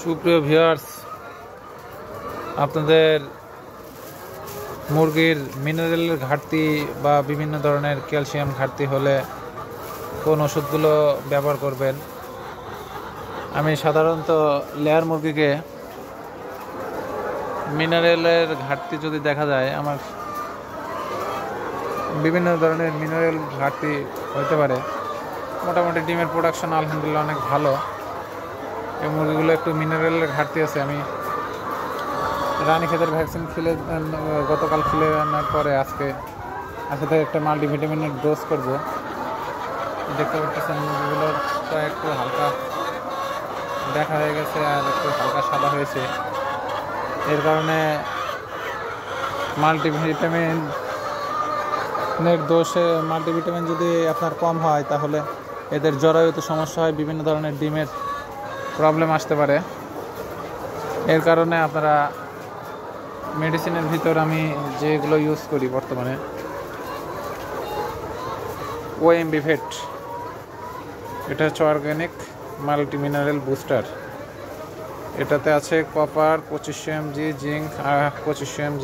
সুপ্রিয় ভিউয়ার্স, আপনাদের মুরগির মিনারেলের ঘাটতি বা বিভিন্ন ধরনের ক্যালসিয়াম ঘাটতি হলে কোন ওষুধগুলো ব্যবহার করবেন। আমি সাধারণত লেয়ার মুরগিকে মিনারেলের ঘাটতি যদি দেখা যায়, আমার বিভিন্ন ধরনের মিনারেল ঘাটতি হতে পারে। মোটামুটি ডিমের প্রোডাকশন আলহামদুলিল্লাহ অনেক ভালো। এই মুরগিগুলো একটু মিনারেলের ঘাটতি আছে। আমি রানীক্ষেতের ভ্যাকসিন গতকাল খেলে আনার পরে আজকে থেকে একটা মাল্টিভিটামিনের ডোজ করব। দেখতে পাচ্ছেন মুরগিগুলোটা একটু হালকা দেখা হয়ে গেছে আর একটু হালকা সাদা হয়েছে। এর কারণে মাল্টিভিটামিনের দোষে মাল্টিভিটামিন যদি আপনার কম হয় তাহলে এদের জরায়ুতে সমস্যা হয়, বিভিন্ন ধরনের ডিমের প্রবলেম আসতে পারে। এর কারণে আপনারা মেডিসিনের ভিতর আমি যেগুলো ইউজ করি বর্তমানে, ওএমবি ভেট, এটা হচ্ছে অর্গানিক মাল্টি মিনারেল বুস্টার। এটাতে আছে copper 2500 mg, zinc 2500 mg,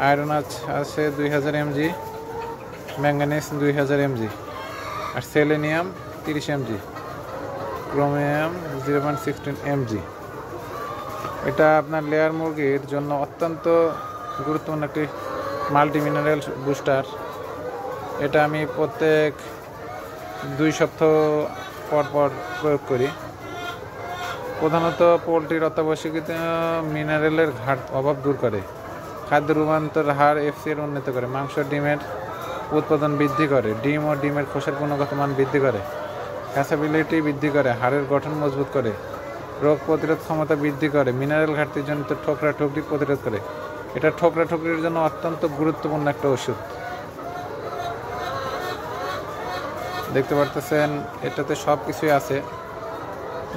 iron আছে 2000 mg, ম্যাঙ্গানিজ 2000 mg, আর সেলেনিয়াম 30 mg, ক্রোমিয়াম 0.16 mg। এটা আপনার লেয়ার মুরগির জন্য অত্যন্ত গুরুত্বপূর্ণ একটি মাল্টি মিনারেল বুস্টার। এটা আমি প্রত্যেক 2 সপ্তাহ পর পর প্রয়োগ করি। প্রধানত পোলট্রির অত্যাবশ্যকীয় মিনারেলের অভাব দূর করে, খাদ্য রূপান্তর হার এফসির উন্নত করে, মাংস ডিমের উৎপাদন বৃদ্ধি করে, ডিম ও ডিমের খোসার গুণগত মান বৃদ্ধি করে, ক্যাসাবিলিটি বৃদ্ধি করে, হাড়ের গঠন মজবুত করে, রোগ প্রতিরোধ ক্ষমতা বৃদ্ধি করে, মিনারেল ঘাটতির জন্য ঠোকরা ঠুকরি প্রতিরোধ করে। এটা ঠোকরা ঠুকরির জন্য অত্যন্ত গুরুত্বপূর্ণ একটা ওষুধ। দেখতে পারতেছেন এটাতে সব কিছুই আছে।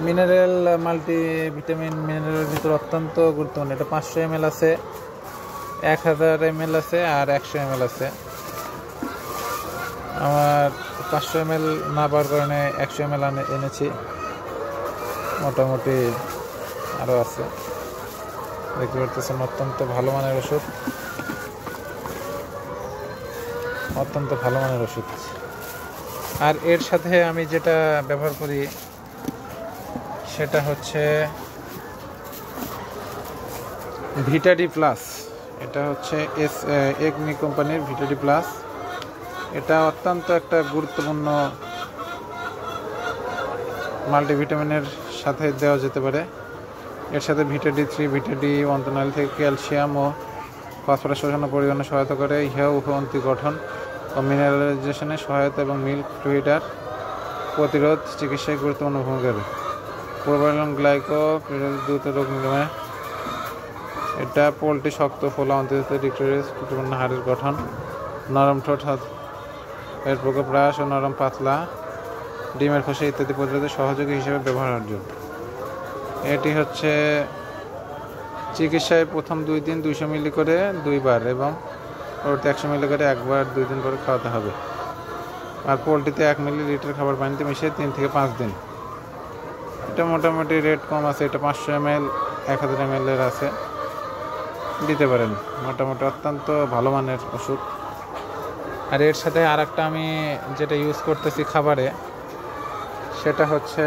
মিনারেল মাল্টিভিটামিন মিনারেলের ভিতরে অত্যন্ত গুরুত্বপূর্ণ। এটা 500 ml আছে, 1000 ml আছে, আর 100 ml আছে। আমার 500 ml না পাওয়ার কারণে 100 ml এনেছি। মোটামুটি আরও আছে। দেখতে পারতেছেন অত্যন্ত ভালো মানের ওষুধ, অত্যন্ত ভালো মানের ওষুধ। আর এর সাথে আমি যেটা ব্যবহার করি সেটা হচ্ছে ভিটাডি প্লাস। এটা হচ্ছে এগনি কোম্পানির ভিটাডি প্লাস। এটা অত্যন্ত একটা গুরুত্বপূর্ণ মাল্টিভিটামিনের সাথে দেওয়া যেতে পারে। এর সাথে ভিটাডি3, ভিটাডি অন্তনালী থেকে ক্যালসিয়াম ও ফসফরাস শোষণ পরিবহনে সহায়তা করে, ইহা উভয়ন্তী গঠন ও মিনারেলাইজেশনে সহায়তা এবং মিল্ক ফ্লুইডার প্রতিরোধ চিকিৎসায় গুরুত্বপূর্ণ ভূমিকা রাখে। প্রোবায়োটিক গ্লাইকোপিরোজ দ্রুত রোগ নিরাময়। এটা পোলট্রি শক্ত ফোলা অন্তর্জাত ডিক্টোরিয়াস গুরুত্বপূর্ণ হাড়ের গঠন, নরম ঠোঁট এর প্রকোপ হ্রাস ও নরম পাতলা ডিমের খোসা ইত্যাদি প্রতিরোধে সহযোগী হিসেবে ব্যবহার্য। এটি হচ্ছে চিকিৎসায় প্রথম 2 দিন 200 মিলি করে 2 বার এবং পরবর্তী 100 মিলি করে 1 বার 2 দিন পরে খাওয়াতে হবে। আর পোলট্রিতে 1 মিলিলিটার খাবার পানিতে মিশিয়ে 3 থেকে 5 দিন। এটা মোটামুটি রেট কম আছে। এটা 500 ml 1000 ml এর আছে, দিতে পারেন। মোটামুটি অত্যন্ত ভালো মানের ওষুধ। আর এর সাথে আর একটা আমি যেটা ইউজ করতেছি খাবারে, সেটা হচ্ছে